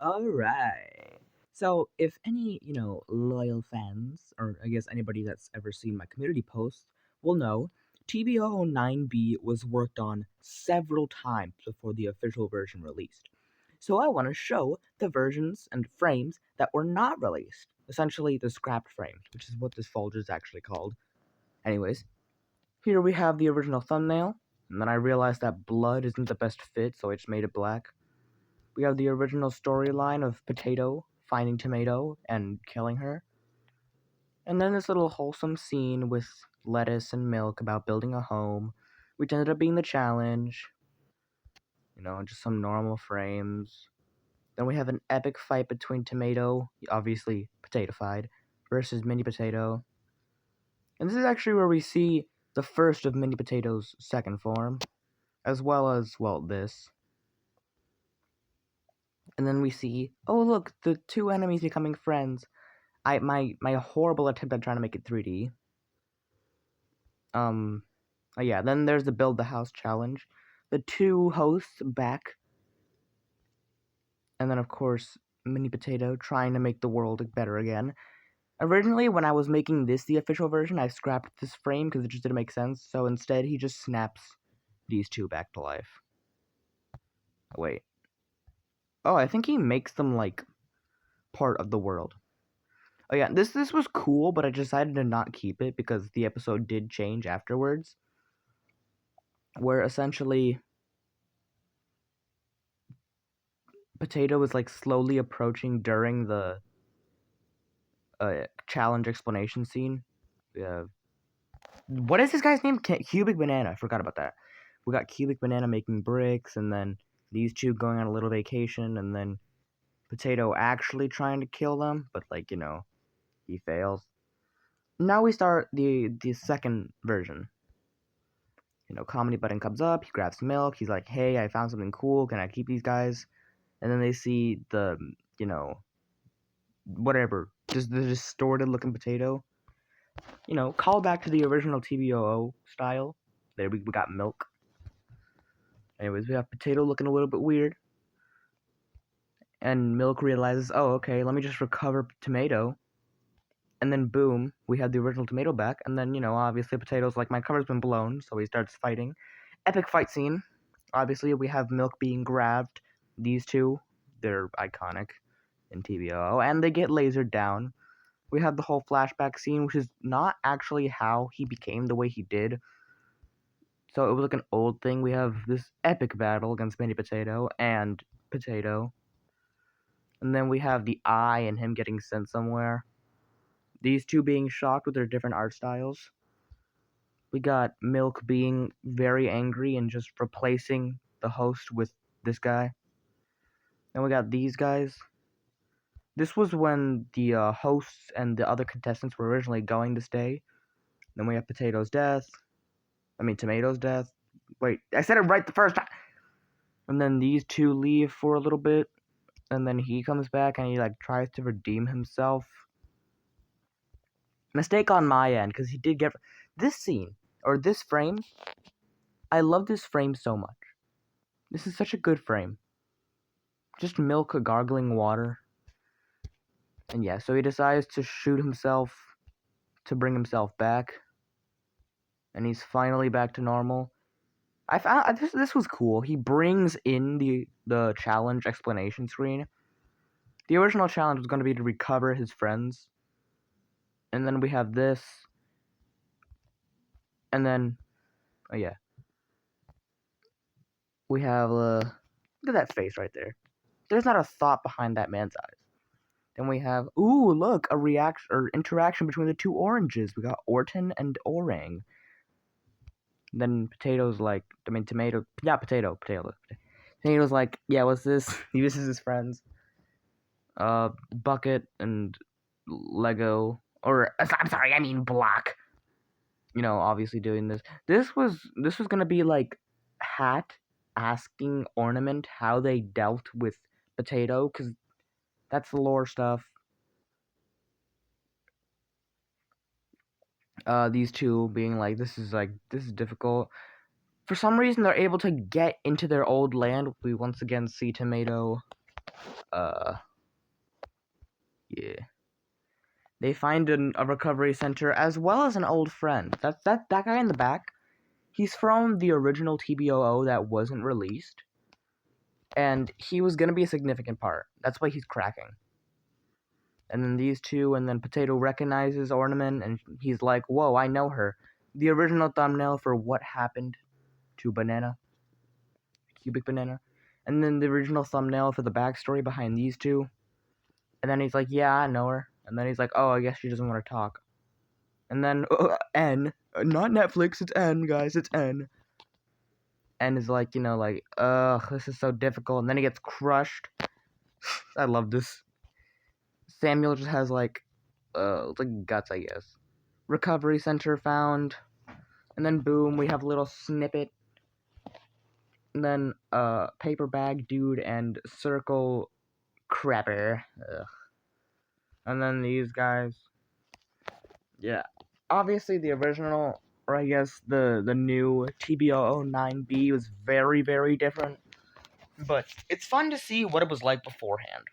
Alright. So, if any, loyal fans, or I guess anybody that's ever seen my community posts, will know, TBOO 9B was worked on several times before the official version released. So, I want to show the versions and frames that were not released. Essentially, the scrapped frames, which is what this folder is actually called. Anyways, here we have the original thumbnail, and then I realized that blood isn't the best fit, so I just made it black. We have the original storyline of Potato finding Tomato and killing her. And then this little wholesome scene with lettuce and milk about building a home, which ended up being the challenge. Just some normal frames. Then we have an epic fight between Tomato, obviously Potato-fied, versus Mini Potato. And this is actually where we see the first of Mini Potato's second form, as well as, well, this. And then we see, oh look, the two enemies becoming friends. My horrible attempt at trying to make it 3D. Oh yeah, then there's the build the house challenge. The two hosts back. And then of course, Mini Potato trying to make the world better again. Originally, when I was making this the official version, I scrapped this frame because it just didn't make sense. So instead, he just snaps these two back to life. Wait. Oh, I think he makes them like part of the world. Oh yeah, this was cool, but I decided to not keep it because the episode did change afterwards. Where essentially Potato was like slowly approaching during the challenge explanation scene. What is this guy's name? Cubic Banana. I forgot about that. We got Cubic Banana making bricks, and then these two going on a little vacation, and then Potato actually trying to kill them, but he fails. Now we start the second version. Comedy Button comes up, he grabs milk, he's like, hey, I found something cool, can I keep these guys? And then they see the, whatever, just the distorted looking Potato. Call back to the original TBOO style. There we got milk. Anyways, we have Potato looking a little bit weird. And Milk realizes, oh, okay, let me just recover Tomato. And then boom, we have the original Tomato back. And then, obviously Potato's like, my cover's been blown, so he starts fighting. Epic fight scene. Obviously, we have Milk being grabbed. These two, they're iconic in TBOO. And they get lasered down. We have the whole flashback scene, which is not actually how he became the way he did. So it was like an old thing. We have this epic battle against Mini Potato and Potato. And then we have the eye and him getting sent somewhere. These two being shocked with their different art styles. We got Milk being very angry and just replacing the host with this guy. Then we got these guys. This was when the hosts and the other contestants were originally going to stay. Then we have Tomato's death. Wait, I said it right the first time. And then these two leave for a little bit. And then he comes back and he tries to redeem himself. Mistake on my end, because he did get this scene or this frame. I love this frame so much. This is such a good frame. Just Milk gargling water. And yeah, so he decides to shoot himself to bring himself back. And he's finally back to normal. I found this was cool. He brings in the challenge explanation screen. The original challenge was going to be to recover his friends. And then we have this. And then, oh yeah. We have, look at that face right there. There's not a thought behind that man's eyes. Then we have, ooh, look, a reaction or interaction between the two oranges. We got Orton and Orang. Then Potato's like, Tomato, yeah, Potato. Tomato's like, yeah, what's this? He uses his friends. Bucket and Lego, or I'm sorry, I mean Block. Obviously doing this. This was gonna be like Hat asking Ornament how they dealt with Potato, because that's the lore stuff. These two being like, this is difficult. For some reason, they're able to get into their old land. We once again see Tomato Uh, yeah. They find a recovery center as well as an old friend. That guy in the back. He's from the original TBOO that wasn't released, and he was gonna be a significant part. That's why he's cracking. And then these two, and then Potato recognizes Ornament, and he's like, "Whoa, I know her." The original thumbnail for what happened to Banana, Cubic Banana, and then the original thumbnail for the backstory behind these two. And then he's like, "Yeah, I know her." And then he's like, "Oh, I guess she doesn't want to talk." And then N, not Netflix, it's N, guys, it's N. N is like, like, ugh, this is so difficult. And then he gets crushed. I love this. Samuel just has like guts, I guess. Recovery center found. And then boom, we have a little snippet. And then paper bag dude and circle crapper. Ugh. And then these guys. Yeah. Obviously the original, or I guess the new TBOO 9B was very, very different. But it's fun to see what it was like beforehand.